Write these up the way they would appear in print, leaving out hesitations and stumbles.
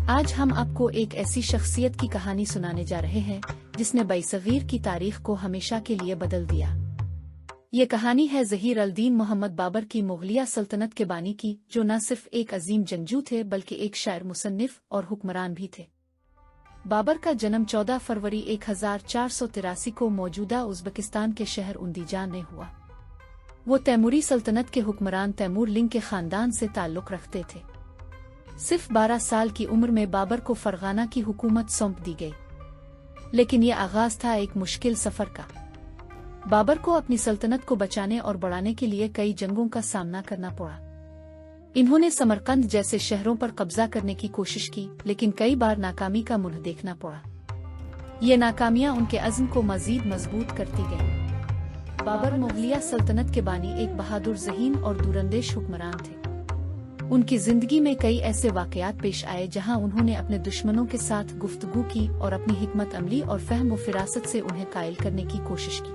آج ہم آپ کو ایک ایسی شخصیت کی کہانی سنانے جا رہے ہیں جس نے صغیر کی تاریخ کو ہمیشہ کے لیے بدل دیا۔ یہ کہانی ہے ظہیر الدین محمد بابر کی مغلیہ سلطنت کے بانی کی، جو نہ صرف ایک عظیم جنگجو تھے بلکہ ایک شاعر، مصنف اور حکمران بھی تھے۔ بابر کا جنم 14 فروری 1483 کو موجودہ ازبکستان کے شہر اندیجان میں ہوا۔ وہ تیموری سلطنت کے حکمران تیمور لنگ کے خاندان سے تعلق رکھتے تھے۔ صرف 12 سال کی عمر میں بابر کو فرغانہ کی حکومت سونپ دی گئی، لیکن یہ آغاز تھا ایک مشکل سفر کا۔ بابر کو اپنی سلطنت کو بچانے اور بڑھانے کے لیے کئی جنگوں کا سامنا کرنا پڑا۔ انہوں نے سمرقند جیسے شہروں پر قبضہ کرنے کی کوشش کی، لیکن کئی بار ناکامی کا منہ دیکھنا پڑا۔ یہ ناکامیاں ان کے عزم کو مزید مضبوط کرتی گئیں۔ بابر مغلیہ سلطنت کے بانی ایک بہادر، ذہین اور دوراندیش حکمران تھے۔ ان کی زندگی میں کئی ایسے واقعات پیش آئے جہاں انہوں نے اپنے دشمنوں کے ساتھ گفتگو کی اور اپنی حکمت عملی اور فہم و فراست سے انہیں قائل کرنے کی کوشش کی۔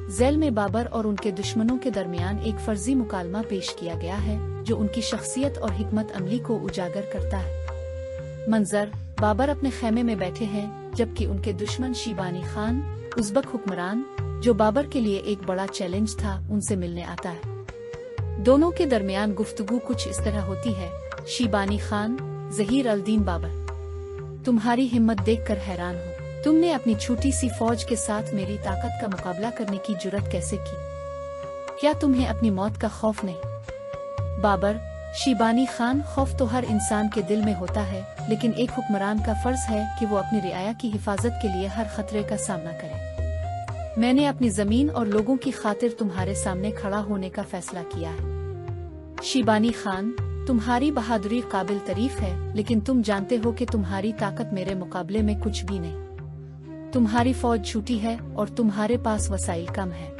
ذیل میں بابر اور ان کے دشمنوں کے درمیان ایک فرضی مکالمہ پیش کیا گیا ہے جو ان کی شخصیت اور حکمت عملی کو اجاگر کرتا ہے۔ منظر: بابر اپنے خیمے میں بیٹھے ہیں جبکہ ان کے دشمن شیبانی خان، ازبک حکمران، جو بابر کے لیے ایک بڑا چیلنج تھا، ان سے ملنے آتا ہے۔ دونوں کے درمیان گفتگو کچھ اس طرح ہوتی ہے: شیبانی خان: ظہیر الدین بابر، تمہاری ہمت دیکھ کر حیران ہو۔ تم نے اپنی چھوٹی سی فوج کے ساتھ میری طاقت کا مقابلہ کرنے کی جرأت کیسے کی؟ کیا تمہیں اپنی موت کا خوف نہیں؟ بابر: شیبانی خان، خوف تو ہر انسان کے دل میں ہوتا ہے، لیکن ایک حکمران کا فرض ہے کہ وہ اپنی رعایا کی حفاظت کے لیے ہر خطرے کا سامنا کرے۔ میں نے اپنی زمین اور لوگوں کی خاطر تمہارے سامنے کھڑا ہونے کا فیصلہ کیا ہے۔ شیبانی خان: تمہاری بہادری قابل تعریف ہے، لیکن تم جانتے ہو کہ تمہاری طاقت میرے مقابلے میں کچھ بھی نہیں۔ تمہاری فوج چھوٹی ہے اور تمہارے پاس وسائل کم ہے۔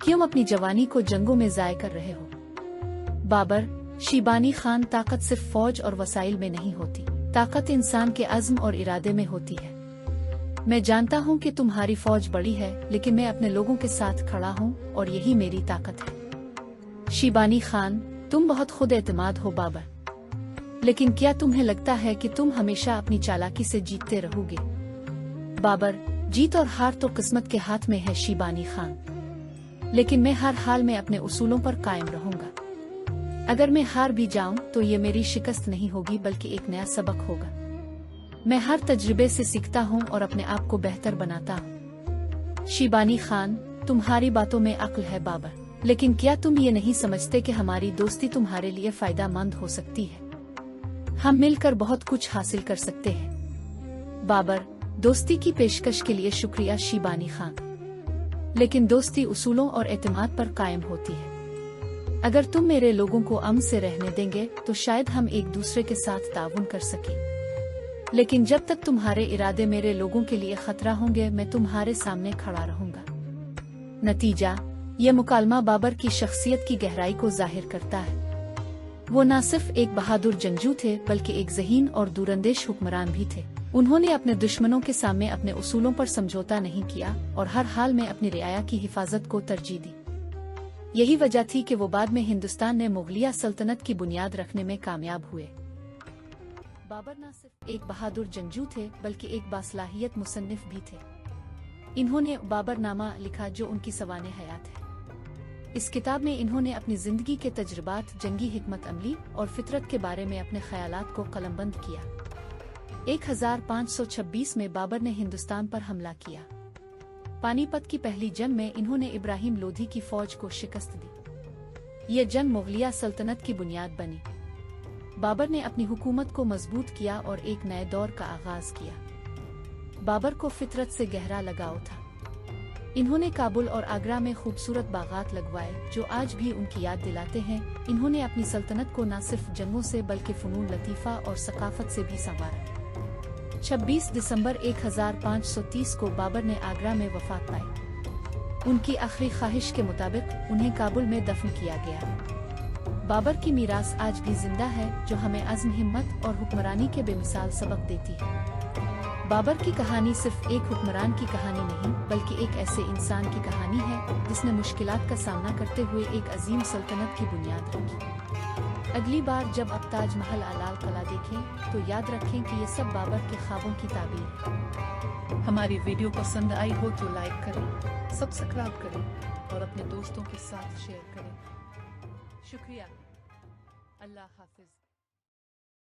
کیوں اپنی جوانی کو جنگوں میں ضائع کر رہے ہو؟ بابر: شیبانی خان، طاقت صرف فوج اور وسائل میں نہیں ہوتی، طاقت انسان کے عزم اور ارادے میں ہوتی ہے۔ میں جانتا ہوں کہ تمہاری فوج بڑی ہے، لیکن میں اپنے لوگوں کے ساتھ کھڑا ہوں اور یہی میری طاقت ہے۔ شیبانی خان: تم بہت خود اعتماد ہو بابر، لیکن کیا تمہیں لگتا ہے کہ تم ہمیشہ اپنی چالاکی سے جیتتے رہو گے؟ بابر: جیت اور ہار تو قسمت کے ہاتھ میں ہے شیبانی خان، لیکن میں ہر حال میں اپنے اصولوں پر قائم رہوں گا۔ اگر میں ہار بھی جاؤں تو یہ میری شکست نہیں ہوگی بلکہ ایک نیا سبق ہوگا۔ میں ہر تجربے سے سیکھتا ہوں اور اپنے آپ کو بہتر بناتا ہوں۔ شیبانی خان: تمہاری باتوں میں عقل ہے بابر، لیکن کیا تم یہ نہیں سمجھتے کہ ہماری دوستی تمہارے لیے فائدہ مند ہو سکتی ہے؟ ہم مل کر بہت کچھ حاصل کر سکتے ہیں۔ بابر: دوستی کی پیشکش کے لیے شکریہ شیبانی خان، لیکن دوستی اصولوں اور اعتماد پر قائم ہوتی ہے۔ اگر تم میرے لوگوں کو امن سے رہنے دیں گے تو شاید ہم ایک دوسرے کے ساتھ تعاون کر سکیں، لیکن جب تک تمہارے ارادے میرے لوگوں کے لیے خطرہ ہوں گے، میں تمہارے سامنے کھڑا رہوں گا۔ نتیجہ: یہ مکالمہ بابر کی شخصیت کی گہرائی کو ظاہر کرتا ہے۔ وہ نہ صرف ایک بہادر جنگجو تھے بلکہ ایک ذہین اور دوراندیش حکمران بھی تھے۔ انہوں نے اپنے دشمنوں کے سامنے اپنے اصولوں پر سمجھوتا نہیں کیا اور ہر حال میں اپنی رعایا کی حفاظت کو ترجیح دی۔ یہی وجہ تھی کہ وہ بعد میں ہندوستان نے مغلیہ سلطنت کی بنیاد رکھنے میں کامیاب ہوئے۔ بابر نہ صرف ایک بہادر جنگجو تھے بلکہ ایک باصلاحیت مصنف بھی تھے۔ انہوں نے بابر نامہ لکھا جو ان کی سوانح حیات ہے۔ اس کتاب میں انہوں نے اپنی زندگی کے تجربات، جنگی حکمت عملی اور فطرت کے بارے میں اپنے خیالات کو قلم بند کیا۔ 1526 میں بابر نے ہندوستان پر حملہ کیا۔ پانی پت کی پہلی جنگ میں انہوں نے ابراہیم لودھی کی فوج کو شکست دی۔ یہ جنگ مغلیہ سلطنت کی بنیاد بنی۔ بابر نے اپنی حکومت کو مضبوط کیا اور ایک نئے دور کا آغاز کیا۔ بابر کو فطرت سے گہرا لگاؤ تھا۔ انہوں نے کابل اور آگرہ میں خوبصورت باغات لگوائے جو آج بھی ان کی یاد دلاتے ہیں۔ انہوں نے اپنی سلطنت کو نہ صرف جنگوں سے بلکہ فنون لطیفہ اور ثقافت سے بھی سنوارا۔ 26 دسمبر 1530 کو بابر نے آگرہ میں وفات پائی۔ ان کی آخری خواہش کے مطابق انہیں کابل میں دفن کیا گیا۔ بابر کی میراث آج بھی زندہ ہے جو ہمیں عزم، ہمت اور حکمرانی کے بے مثال سبق دیتی ہے۔ بابر کی کہانی صرف ایک حکمران کی کہانی نہیں بلکہ ایک ایسے انسان کی کہانی ہے جس نے مشکلات کا سامنا کرتے ہوئے ایک عظیم سلطنت کی بنیاد رکھی۔ اگلی بار جب آپ تاج محل، لال قلعہ دیکھیں تو یاد رکھیں کہ یہ سب بابر کے خوابوں کی تعبیر ہے۔ ہماری ویڈیو پسند آئی ہو تو لائک کریں، سبسکرائب کریں اور اپنے دوستوں کے ساتھ شیئر کریں۔ شکریہ۔ اللہ حافظ۔